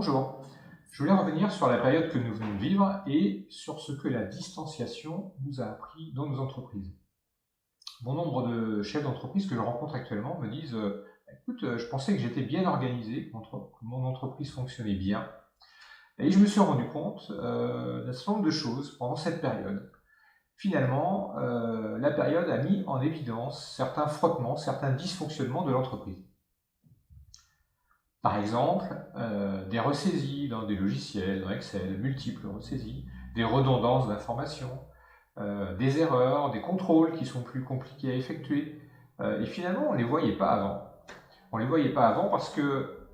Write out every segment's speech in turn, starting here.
Bonjour, je voulais revenir sur la période que nous venons de vivre et sur ce que la distanciation nous a appris dans nos entreprises. Bon nombre de chefs d'entreprise que je rencontre actuellement me disent écoute, je pensais que j'étais bien organisé, que mon entreprise fonctionnait bien, et je me suis rendu compte d'un certain nombre de choses pendant cette période. Finalement, la période a mis en évidence certains frottements, certains dysfonctionnements de l'entreprise. Par exemple, des ressaisies dans des logiciels, dans Excel, multiples ressaisies, des redondances d'informations, des erreurs, des contrôles qui sont plus compliqués à effectuer. Et finalement, on ne les voyait pas avant. On ne les voyait pas avant parce que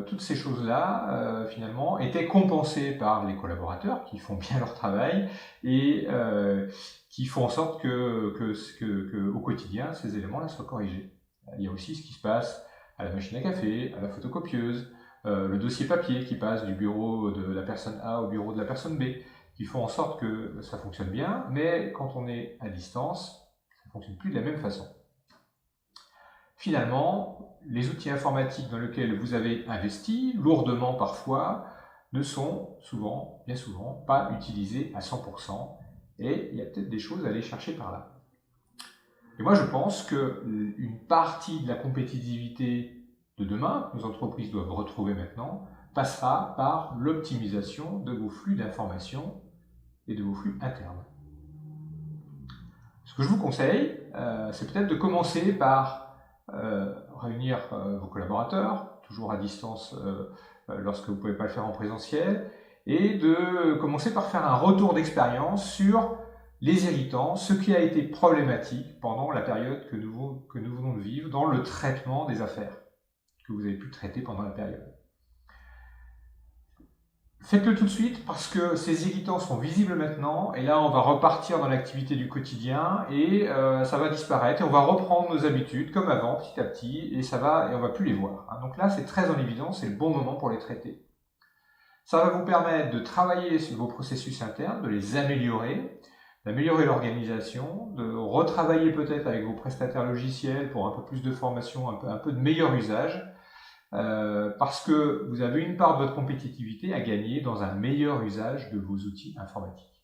toutes ces choses-là, finalement, étaient compensées par les collaborateurs qui font bien leur travail et qui font en sorte que au quotidien, ces éléments-là soient corrigés. Il y a aussi ce qui se passe à la machine à café, à la photocopieuse, le dossier papier qui passe du bureau de la personne A au bureau de la personne B, qui font en sorte que ça fonctionne bien, mais quand on est à distance, ça ne fonctionne plus de la même façon. Finalement, les outils informatiques dans lesquels vous avez investi, lourdement parfois, ne sont souvent, bien souvent, pas utilisés à 100%, et il y a peut-être des choses à aller chercher par là. Et moi, je pense qu'une partie de la compétitivité de demain, que nos entreprises doivent retrouver maintenant, passera par l'optimisation de vos flux d'informations et de vos flux internes. Ce que je vous conseille, c'est peut-être de commencer par réunir vos collaborateurs, toujours à distance lorsque vous ne pouvez pas le faire en présentiel, et de commencer par faire un retour d'expérience sur les irritants, ce qui a été problématique pendant la période que nous venons de vivre dans le traitement des affaires que vous avez pu traiter pendant la période. Faites-le tout de suite parce que ces irritants sont visibles maintenant et là on va repartir dans l'activité du quotidien et ça va disparaître et on va reprendre nos habitudes comme avant petit à petit et on va plus les voir. Donc là c'est très en évidence, c'est le bon moment pour les traiter. Ça va vous permettre de travailler sur vos processus internes, de les améliorer, d'améliorer l'organisation, de retravailler peut-être avec vos prestataires logiciels pour un peu plus de formation, un peu de meilleur usage. Parce que vous avez une part de votre compétitivité à gagner dans un meilleur usage de vos outils informatiques.